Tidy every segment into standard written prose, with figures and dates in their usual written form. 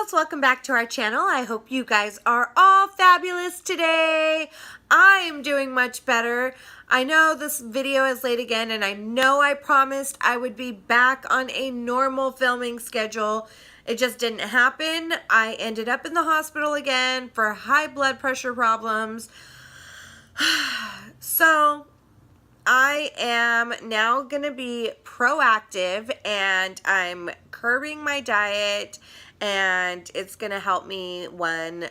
dolls, welcome back to our channel. I hope you guys are all fabulous today. I am doing much better. I know this video is late again, and I know I promised I would be back on a normal filming schedule. It just didn't happen. I ended up in the hospital again for high blood pressure problems. So I am now going to be proactive, and I'm curbing my diet, and it's going to help me, one,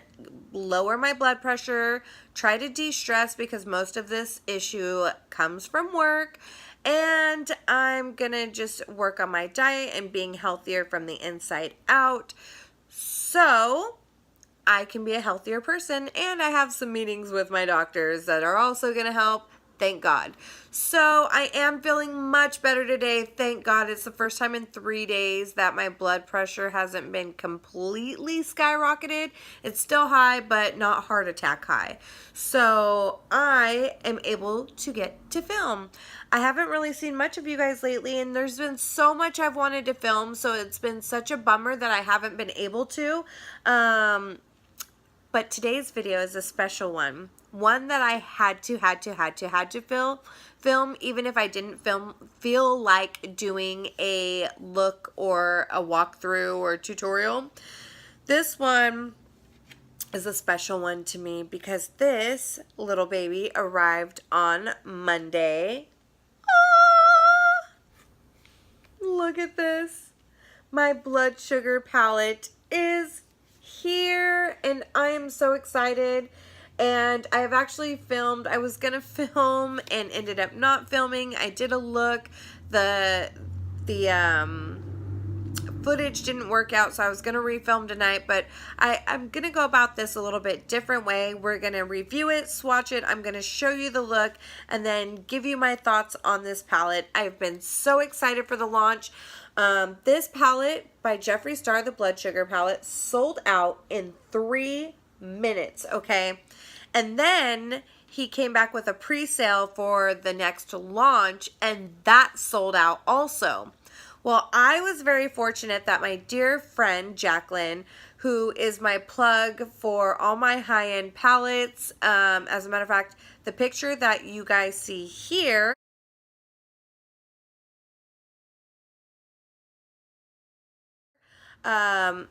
lower my blood pressure, try to de-stress because most of this issue comes from work, and I'm going to just work on my diet and being healthier from the inside out so I can be a healthier person. And I have some meetings with my doctors that are also going to help. Thank God. So I am feeling much better today. Thank God. It's the first time in 3 days that my blood pressure hasn't been completely skyrocketed. It's still high, but not heart attack high. So I am able to get to film. I haven't really seen much of you guys lately, and there's been so much I've wanted to film, so it's been such a bummer that I haven't been able to. But today's video is a special one. One that I had to film, even if I didn't feel like doing a look or a walkthrough or tutorial. This one is a special one to me because this little baby arrived on Monday. Ah, look at this. My blood sugar palette is here, and I am so excited. And I have actually filmed. I was gonna film and ended up not filming. I did a look. The footage didn't work out, so I was gonna refilm tonight, but I'm gonna go about this a little bit different way. We're gonna review it, swatch it, I'm gonna show you the look, and then give you my thoughts on this palette. I've been so excited for the launch. This palette by Jeffree Star, the Blood Sugar palette, sold out in 3 minutes, okay? And then he came back with a pre-sale for the next launch, and that sold out also. Well, I was very fortunate that my dear friend Jacqueline, who is my plug for all my high-end palettes, as a matter of fact, the picture that you guys see here that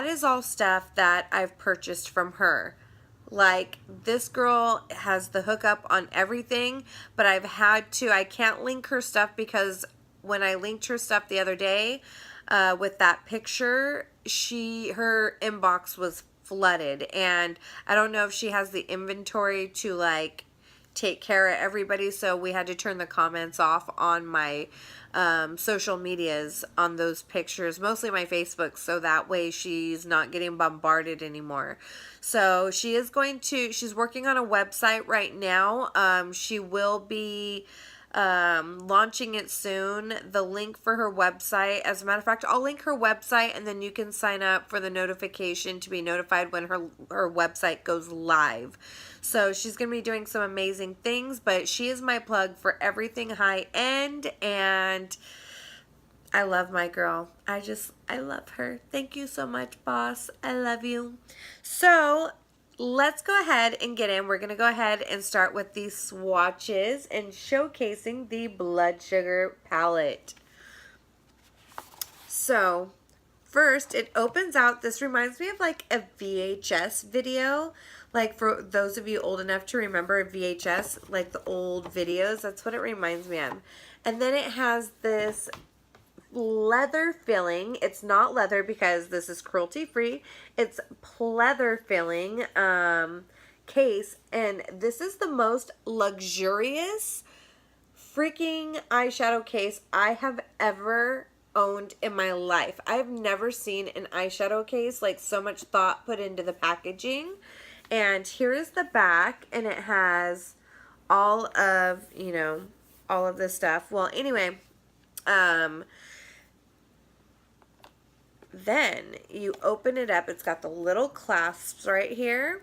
is all stuff that I've purchased from her. Like, this girl has the hookup on everything, but I've had to, I can't link her stuff because when I linked her stuff the other day with that picture, her inbox was flooded, and I don't know if she has the inventory to like take care of everybody, so we had to turn the comments off on my social medias on those pictures, mostly my Facebook, so that way she's not getting bombarded anymore. So she's working on a website right now. She will be launching it soon. The link for her website, as a matter of fact, I'll link her website, and then you can sign up for the notification to be notified when her website goes live. So she's going to be doing some amazing things, but she is my plug for everything high end, and I love my girl. I love her. Thank you so much, boss. I love you. So let's go ahead and get in. We're going to go ahead and start with these swatches and showcasing the Blood Sugar palette. So first, it opens out, this reminds me of like a VHS video. Like, for those of you old enough to remember VHS, like the old videos, that's what it reminds me of. And then it has this leather filling. It's not leather because this is cruelty free. It's pleather filling case, and this is the most luxurious freaking eyeshadow case I have ever owned in my life. I've never seen an eyeshadow case like so much thought put into the packaging. And here is the back, and it has all of, you know, all of this stuff. Well, anyway, then you open it up. It's got the little clasps right here.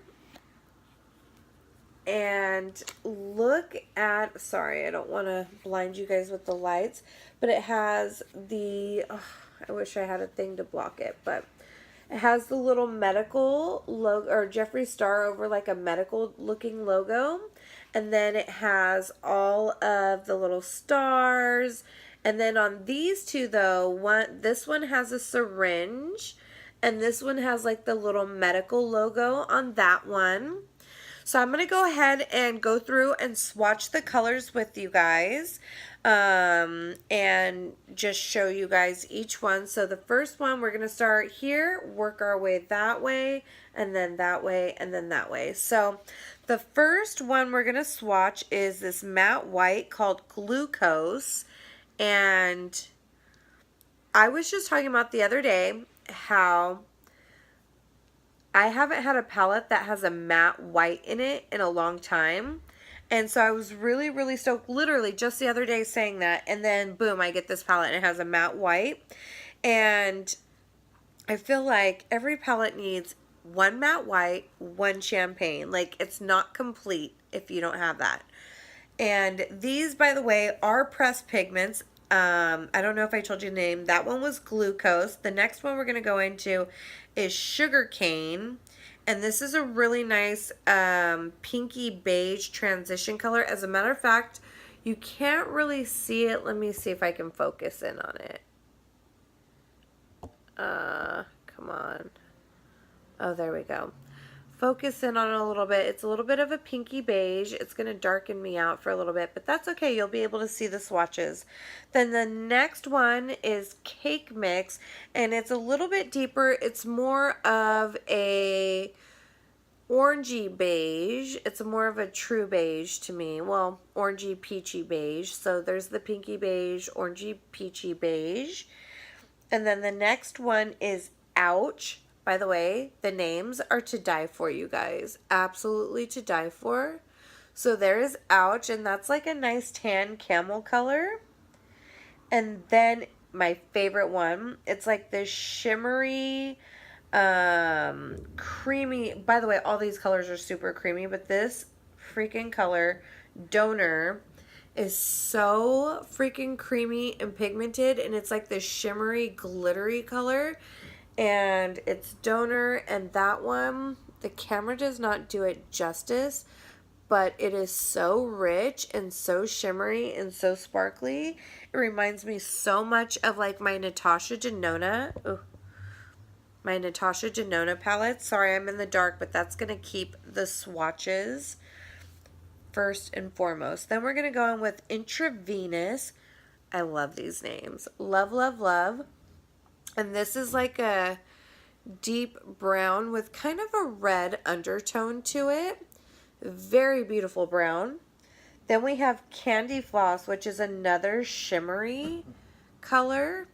And look at, sorry, I don't want to blind you guys with the lights, but it has the, oh, I wish I had a thing to block it, but It has the little medical logo, or Jeffree Star over like a medical looking logo. And then it has all of the little stars. And then on these two though, this one has a syringe. And this one has like the little medical logo on that one. So I'm going to go ahead and go through and swatch the colors with you guys, and just show you guys each one. So the first one, we're going to start here, work our way that way, and then that way, and then that way. So the first one we're going to swatch is this matte white called Glucose. And I was just talking about the other day how I haven't had a palette that has a matte white in it in a long time. And so I was really, really stoked, literally just the other day saying that. And then boom, I get this palette and it has a matte white. And I feel like every palette needs one matte white, one champagne. Like, it's not complete if you don't have that. And these, by the way, are pressed pigments. I don't know if I told you the name. That one was Glucose. The next one we're going to go into is Sugarcane. And this is a really nice pinky beige transition color. As a matter of fact, you can't really see it. Let me see if I can focus in on it. Come on. Oh, there we go. Focus in on it a little bit. It's a little bit of a pinky beige. It's going to darken me out for a little bit, but that's okay. You'll be able to see the swatches. Then the next one is Cake Mix, and it's a little bit deeper. It's more of a orangey beige. It's more of a true beige to me. Well, orangey peachy beige. So there's the pinky beige, orangey peachy beige. And then the next one is Ouch. By the way, the names are to die for, you guys. Absolutely to die for. So there is Ouch, and that's like a nice tan camel color. And then my favorite one, it's like this shimmery, creamy. By the way, all these colors are super creamy, but this freaking color, Donor, is so freaking creamy and pigmented, and it's like this shimmery, glittery color. And it's Donor, and that one, the camera does not do it justice, but it is so rich and so shimmery and so sparkly. It reminds me so much of like my Natasha Denona. Ooh, my Natasha Denona palette. Sorry, I'm in the dark, but that's going to keep the swatches first and foremost. Then we're going to go in with Intravenous. I love these names. Love, love, love. And this is like a deep brown with kind of a red undertone to it. Very beautiful brown. Then we have Candy Floss, which is another shimmery color.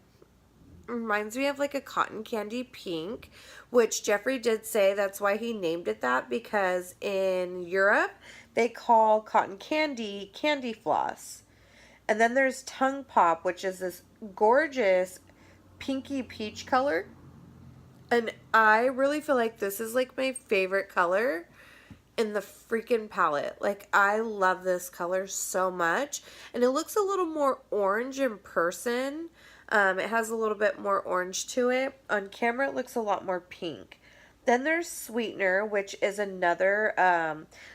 Reminds me of like a cotton candy pink, which Jeffree did say that's why he named it that, because in Europe they call cotton candy candy floss. And then there's Tongue Pop, which is this gorgeous pinky peach color, and I really feel like this is like my favorite color in the freaking palette. Like, I love this color so much, and it looks a little more orange in person. It has a little bit more orange to it. On camera it looks a lot more pink. Then there's Sweetener, which is another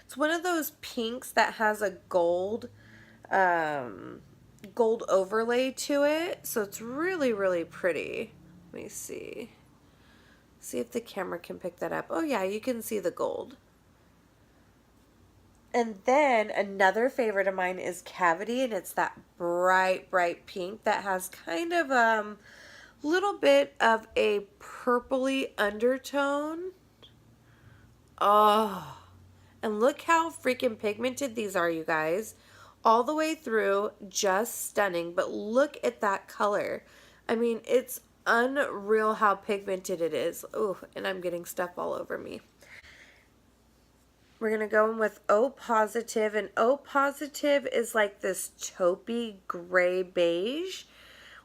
it's one of those pinks that has a gold overlay to it, so it's really, really pretty. Let me see if the camera can pick that up. Oh yeah, you can see the gold. And then another favorite of mine is Cavity, and it's that bright pink that has kind of little bit of a purpley undertone. Oh, and look how freaking pigmented these are, you guys. All the way through, just stunning. But look at that color. I mean, it's unreal how pigmented it is. Oh, and I'm getting stuff all over me. We're going to go in with O Positive. And O Positive is like this taupey gray beige,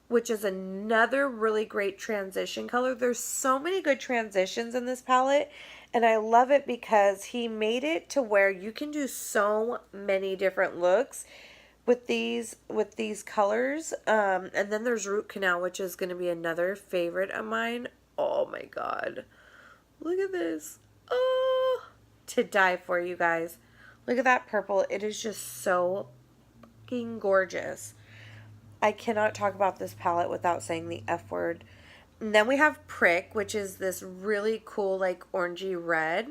which is another really great transition color. There's so many good transitions in this palette. And I love it because he made it to where you can do so many different looks with these colors. And then there's Root Canal, which is going to be another favorite of mine. Oh my god. Look at this. Oh, to die for, you guys. Look at that purple. It is just so fucking gorgeous. I cannot talk about this palette without saying the F word. And then we have Prick, which is this really cool, like, orangey red.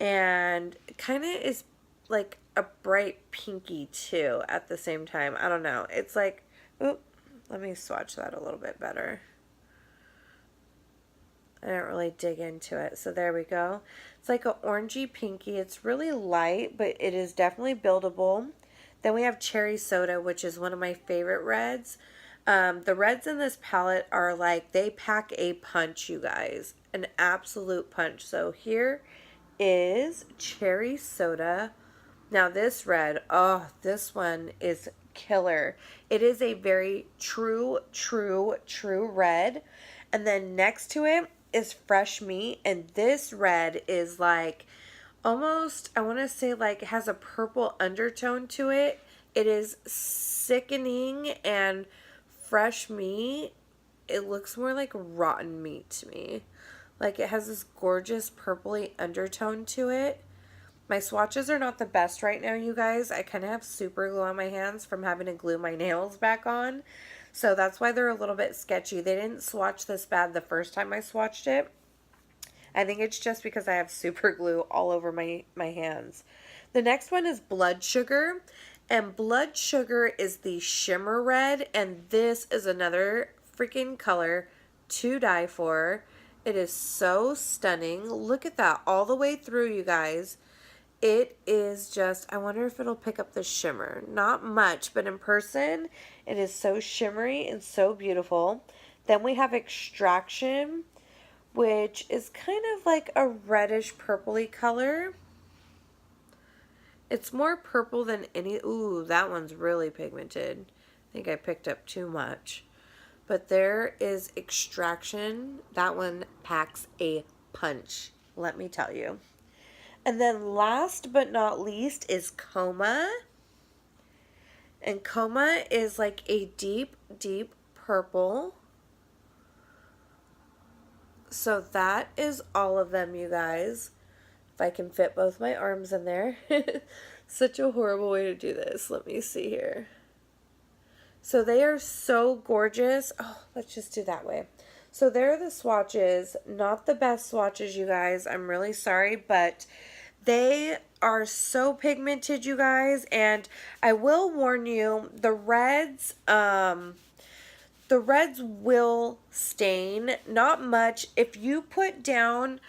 And kind of is like a bright pinky, too, at the same time. I don't know. It's like, oop, let me swatch that a little bit better. I didn't really dig into it. So there we go. It's like an orangey pinky. It's really light, but it is definitely buildable. Then we have Cherry Soda, which is one of my favorite reds. The reds in this palette are like, they pack a punch, you guys. An absolute punch. So here is Cherry Soda. Now this red, oh, this one is killer. It is a very true red. And then next to it is Fresh Meat, and this red is like almost, I want to say, like, it has a purple undertone to it. It is sickening, and Fresh Meat, it looks more like rotten meat to me. Like, it has this gorgeous purpley undertone to it. My swatches are not the best right now, you guys. I kind of have super glue on my hands from having to glue my nails back on. So that's why they're a little bit sketchy. They didn't swatch this bad the first time I swatched it. I think it's just because I have super glue all over my hands. The next one is Blood Sugar. And Blood Sugar is the shimmer red. And this is another freaking color to die for. It is so stunning. Look at that all the way through, you guys. It is just, I wonder if it'll pick up the shimmer. Not much, but in person, it is so shimmery and so beautiful. Then we have Extraction, which is kind of like a reddish purpley color. It's more purple than any, ooh, that one's really pigmented. I think I picked up too much. But there is Extraction. That one packs a punch, let me tell you. And then last but not least is Coma. And Coma is like a deep purple. So that is all of them, you guys. If I can fit both my arms in there. Such a horrible way to do this. Let me see here. So they are so gorgeous. Oh, let's just do that way. So there are the swatches. Not the best swatches, you guys. I'm really sorry, but they are so pigmented, you guys. And I will warn you, the reds will stain. Not much. If you put down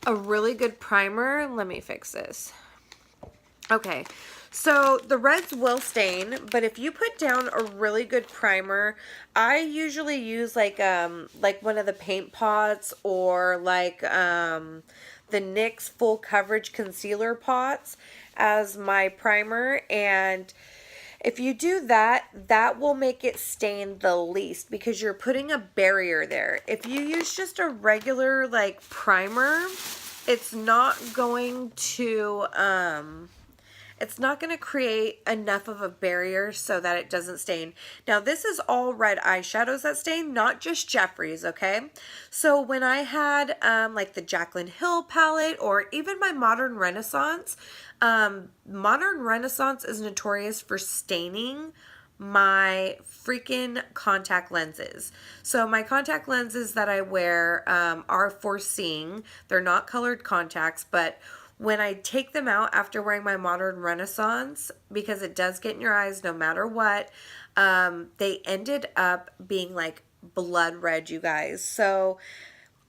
a really good primer, let me fix this. Okay, so the reds will stain, but if you put down a really good primer, I usually use like one of the paint pots or like the NYX full coverage concealer pots as my primer. And if you do that, that will make it stain the least because you're putting a barrier there. If you use just a regular like primer, it's not going to create enough of a barrier so that it doesn't stain. Now, this is all red eyeshadows that stain, not just Jeffree's, okay? So when I had like the Jaclyn Hill palette or even my Modern Renaissance is notorious for staining my freaking contact lenses. So my contact lenses that I wear are for seeing. They're not colored contacts, but when I take them out after wearing my Modern Renaissance, because it does get in your eyes no matter what, they ended up being like blood red, you guys. So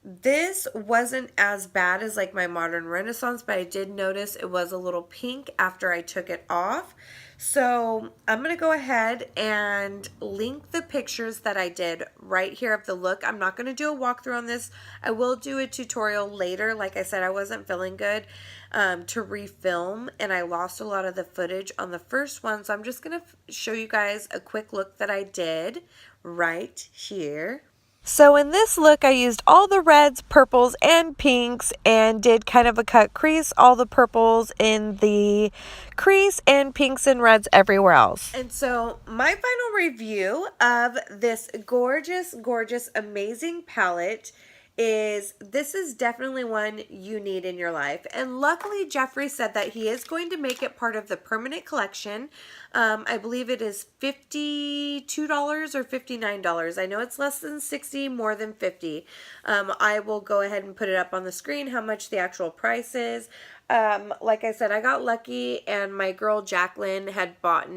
this wasn't as bad as like my Modern Renaissance, but I did notice it was a little pink after I took it off. So I'm going to go ahead and link the pictures that I did right here of the look. I'm not going to do a walkthrough on this. I will do a tutorial later. Like I said, I wasn't feeling good to refilm, and I lost a lot of the footage on the first one. So I'm just going to show you guys a quick look that I did right here. So in this look, I used all the reds, purples, and pinks and did kind of a cut crease, all the purples in the crease and pinks and reds everywhere else. And so my final review of this gorgeous, amazing palette is this is definitely one you need in your life. And luckily, Jeffree said that he is going to make it part of the permanent collection. I believe it is $52 or $59. I know it's less than 60, more than 50. I will go ahead and put it up on the screen how much the actual price is. Like I said, I got lucky, and my girl Jacqueline had bought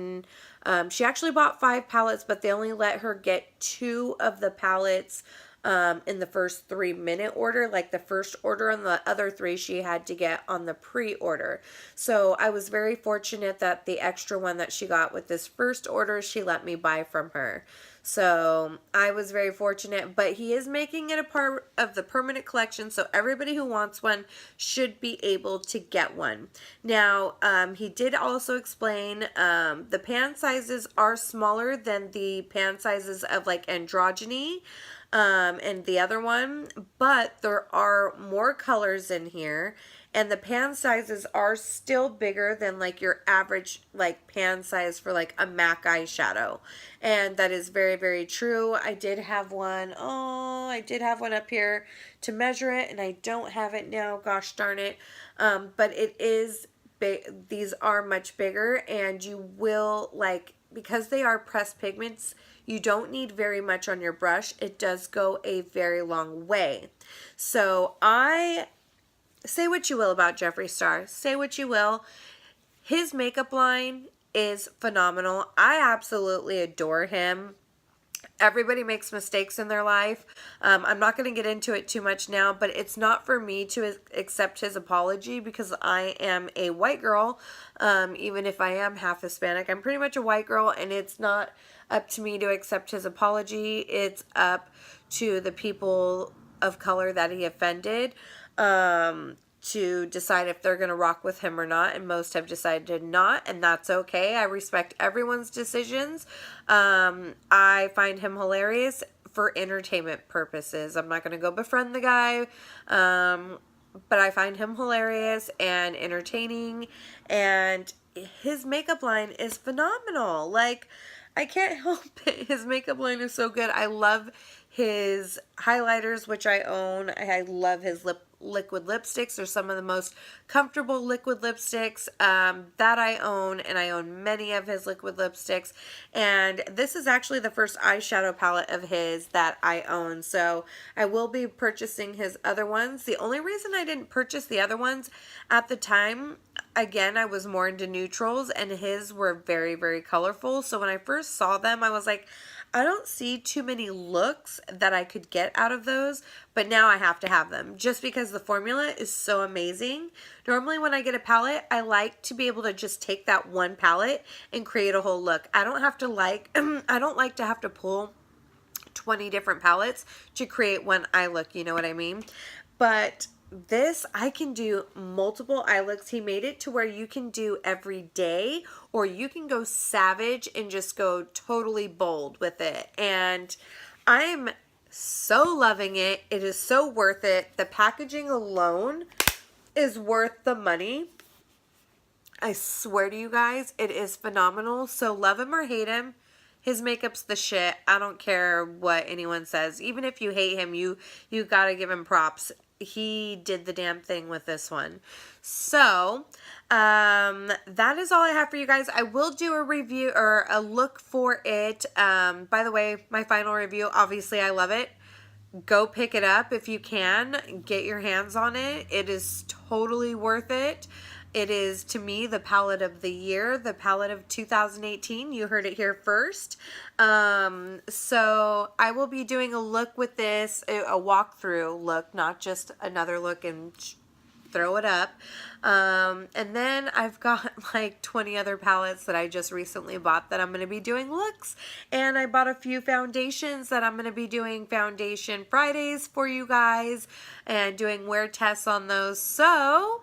she actually bought 5 palettes, but they only let her get 2 of the palettes in the first 3-minute order. Like the first order, and the other 3 she had to get on the pre-order. So I was very fortunate that the extra one that she got with this first order, she let me buy from her. So I was very fortunate, but he is making it a part of the permanent collection, so everybody who wants one should be able to get one. Now, he did also explain the pan sizes are smaller than the pan sizes of like Androgyny and the other one, but there are more colors in here, and the pan sizes are still bigger than like your average like pan size for like a MAC eyeshadow. And that is very, very true. I did have one. Oh, I did have one up here to measure it, and I don't have it now. Gosh darn it. But it is big. These are much bigger, and you will like, because they are pressed pigments, you don't need very much on your brush. It does go a very long way. So say what you will about Jeffree Star. Say what you will. His makeup line is phenomenal. I absolutely adore him. Everybody makes mistakes in their life. I'm not going to get into it too much now, but it's not for me to accept his apology, because I am a white girl. Even if I am half Hispanic, I'm pretty much a white girl, and it's not up to me to accept his apology. It's up to the people of color that he offended to decide if they're going to rock with him or not, and most have decided not, and that's okay. I respect everyone's decisions. I find him hilarious for entertainment purposes. I'm not going to go befriend the guy, but I find him hilarious and entertaining, and his makeup line is phenomenal. Like, I can't help it. His makeup line is so good. I love his highlighters, which I own. I love his liquid lipsticks. They're some of the most comfortable liquid lipsticks that I own, and I own many of his liquid lipsticks. And this is actually the first eyeshadow palette of his that I own, so I will be purchasing his other ones. The only reason I didn't purchase the other ones at the time, again, I was more into neutrals, and his were very, very colorful. So when I first saw them, I was like, I don't see too many looks that I could get out of those, but now I have to have them just because the formula is so amazing. Normally when I get a palette, I like to be able to just take that one palette and create a whole look. I don't have to I don't like to have to pull 20 different palettes to create one eye look, you know what I mean? But this, I can do multiple eye looks. He made it to where you can do every day, or you can go savage and just go totally bold with it. And I'm so loving it. It is so worth it. The packaging alone is worth the money. I swear to you guys, it is phenomenal. So love him or hate him, his makeup's the shit. I don't care what anyone says. Even if you hate him, you gotta give him props. He did the damn thing with this one. So that is all I have for you guys. I will do a review or a look for it. By the way, my final review, obviously I love it. Go pick it up if you can. Get your hands on it. It is totally worth it. It is, to me, the palette of the year, the palette of 2018. You heard it here first. So I will be doing a look with this, a walkthrough look, not just another look and throw it up. And then I've got like 20 other palettes that I just recently bought that I'm going to be doing looks. And I bought a few foundations that I'm going to be doing Foundation Fridays for you guys and doing wear tests on those. So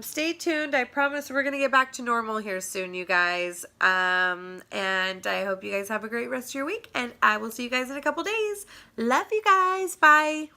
stay tuned. I promise we're going to get back to normal here soon, you guys. And I hope you guys have a great rest of your week, and I will see you guys in a couple days. Love you guys. Bye.